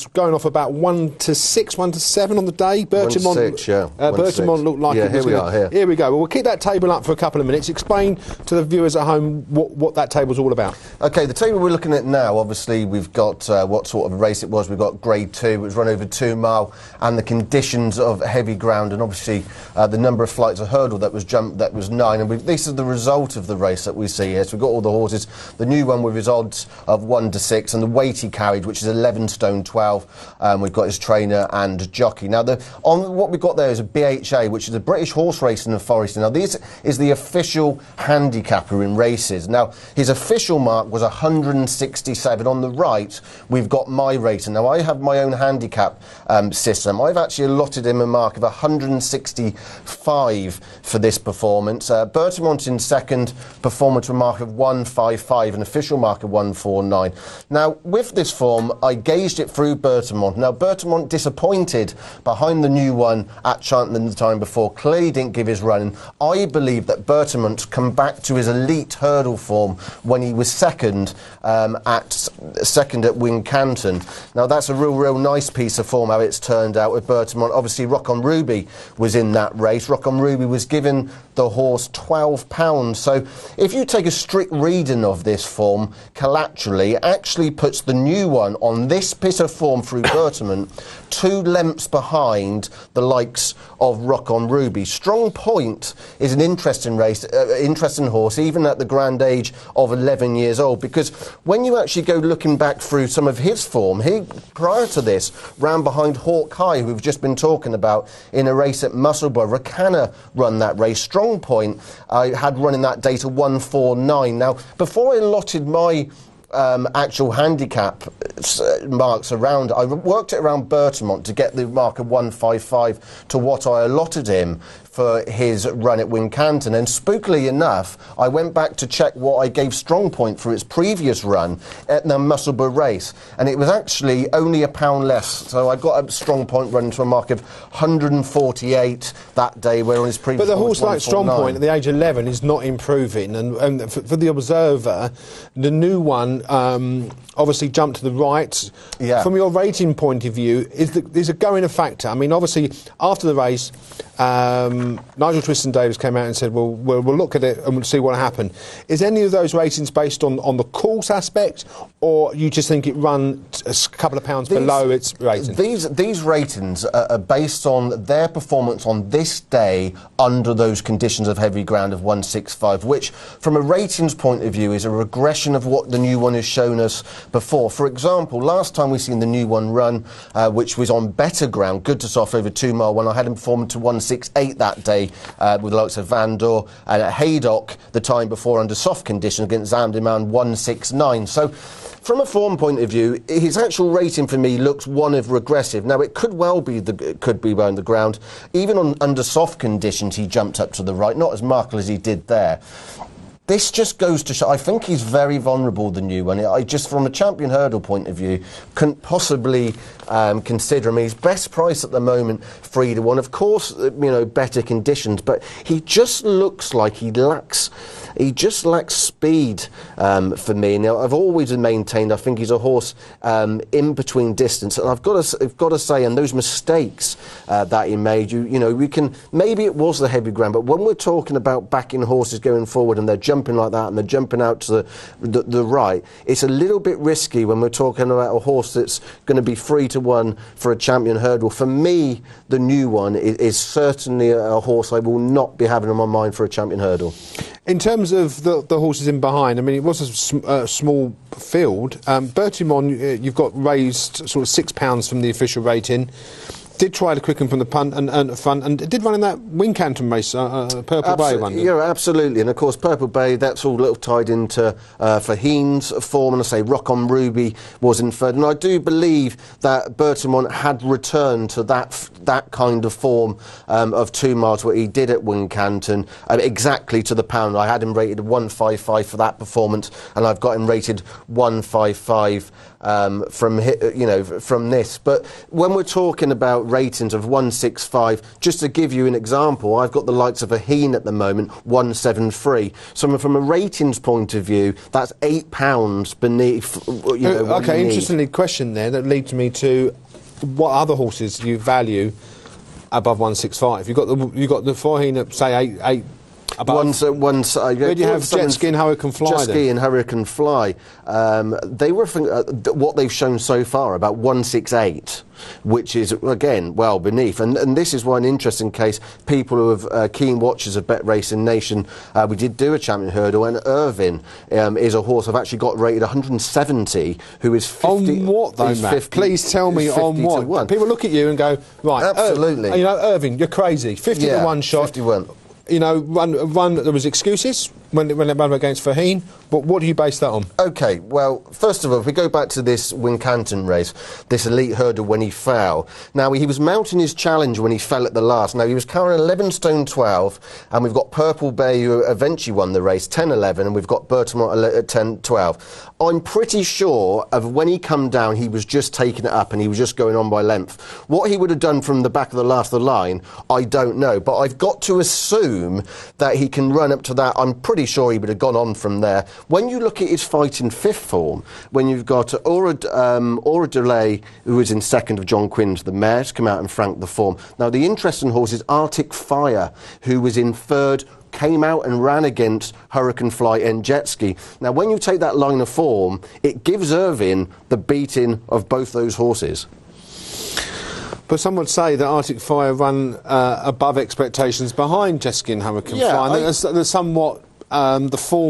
going off about 1-6, 1-7 on the day. Bertimont, 1-6, yeah. Bertimont looked like it was here we go. Well, we'll keep that table up for a couple of minutes. Explain to the viewers at home what that table's all about. OK, the table we're looking at now, obviously, we've got what sort of race it was. We've got Grade 2, it was run over 2 mile, and the conditions of heavy ground, and obviously the number of flights of hurdle that was jumped, that was 9. And this is the result of the race that we see here. So we've got all the horses. The new one with results of 1-6, and the weight he carried, which is 11 stone 12. We've got his trainer and jockey. Now, what we've got there is a BHA, which is a British Horse Racing Authority. Now, this is the official handicapper in races. Now, his official mark was 167. On the right, we've got my rating. Now, I have my own handicap system. I've actually allotted him a mark of 165 for this performance. Bertimont in second, performance with a mark of 155, an official mark of 149. Now, with this form, I gauged it through Bertimont. Now, Bertimont disappointed behind the new one at Cheltenham the time before, clearly didn't give his run. I believe that Bertimont come back to his elite hurdle form when he was second at Wincanton. Now, that's a real nice piece of form how it's turned out with Bertimont. Obviously, Rock on Ruby was in that race. Rock on Ruby was given the horse £12. So if you take a strict reading of this form collaterally, it actually puts the new one on this piece of form through Bertimont 2 lengths behind the likes of Rock on Ruby. Strong Point is an interesting race, interesting horse, even at the grand age of 11 years old, because when you actually go looking back through some of his form, he, prior to this, ran behind Hawk High, who we've just been talking about, in a race at Musselburgh. Rakana run that race. Strong Point had run in that day to 149. Now, before I allotted my actual handicap marks around, I worked it around Bertimont to get the mark of 155 to what I allotted him for his run at Wincanton. And spookily enough, I went back to check what I gave Strong Point for its previous run at the Musselburgh race, and it was actually only £1 less. So I got a Strong Point running to a mark of 148 that day, where on his previous. But the horse like Strong Point at the age of 11 is not improving, and for the observer, the new one obviously jumped to the right. Yeah. From your rating point of view, is it going a factor? I mean, obviously after the race, Nigel Twiston Davies came out and said, well, we'll look at it and we'll see what happened. Is any of those ratings based on the course aspect, or you just think it run a couple of pounds below its rating? These ratings are based on their performance on this day under those conditions of heavy ground of 165, which from a ratings point of view is a regression of what the new one has shown us before. For example, last time we seen the new one run, which was on better ground, good to soft over 2 mile, when I had him performing to 168 that day with the likes of Van Dor, and at Haydock the time before under soft conditions against Zamdiman 169. So from a form point of view, his actual rating for me looks one of regressive. Now, it could well be around the ground. Even under soft conditions, he jumped up to the right, not as marked as he did there. This just goes to show, I think he's very vulnerable, the new one. I just, from a champion hurdle point of view, couldn't possibly consider him. His best price at the moment, 3-1. Of course, better conditions, but he just looks like he just lacks speed for me. Now, I've always maintained I think he's a horse in between distance, and I've got to say, and those mistakes that he made, we can, maybe it was the heavy ground, but when we're talking about backing horses going forward and they're jumping like that and they're jumping out to the right, it's a little bit risky when we're talking about a horse that's going to be 3-1 for a champion hurdle. For me, the new one is certainly a horse I will not be having on my mind for a champion hurdle. In terms of the horses in behind, I mean, it was a small field. Bertimont, you've got raised sort of £6 from the official rating. Did try to quicken from the front, and it did run in that Wincanton race, Purple Bay one. Yeah, absolutely. And of course, Purple Bay, that's all little tied into Faugheen's form, and I say Rock on Ruby was in third. And I do believe that Bertimont had returned to that kind of form of 2 miles, what he did at Wincanton, exactly to the pound. I had him rated 155 for that performance, and I've got him rated 155 from this. But when we're talking about ratings of 165. Just to give you an example, I've got the likes of Faugheen at the moment, 173. So from a ratings point of view, that's £8 beneath. Okay, interestingly, question there that leads me to what other horses you value above 165. You've got the Faugheen at say eight. Where do you have Jet Ski and Hurricane Fly? Jet Ski and Hurricane Fly. They were what they've shown so far about 168, which is again well beneath. And this is why an interesting case. People who have keen watchers of Bet Racing Nation, we did do a champion hurdle, and Irvin is a horse I've actually got rated 170, who is 50. On what though, Matt? 50, please tell me on what. People look at you and go, right, absolutely. Irvin, you're crazy. 50 to 1 shot. 51. Run. There was excuses when they ran against Faugheen, but what do you base that on? Okay, well, first of all, if we go back to this Wincanton race, this elite hurdle when he fell. Now, he was mounting his challenge when he fell at the last. Now, he was carrying 11 stone 12, and we've got Purple Bay, who eventually won the race, 10-11, and we've got Bertamont at 10-12. I'm pretty sure of when he come down, he was just taking it up, and he was just going on by length. What he would have done from the back of the last of the line, I don't know, but I've got to assume that he can run up to that. I'm pretty sure he would have gone on from there. When you look at his fight in fifth form, when you've got Aura Delay, who is in second of John Quinn's, the mare, to come out and frank the form. Now, the interesting horse is Arctic Fire, who was in third, came out and ran against Hurricane Fly and Jet Ski. Now, when you take that line of form, it gives Irvin the beating of both those horses. But some would say that Arctic Fire run above expectations behind Jet Ski and Hurricane Fly. I think there's somewhat the form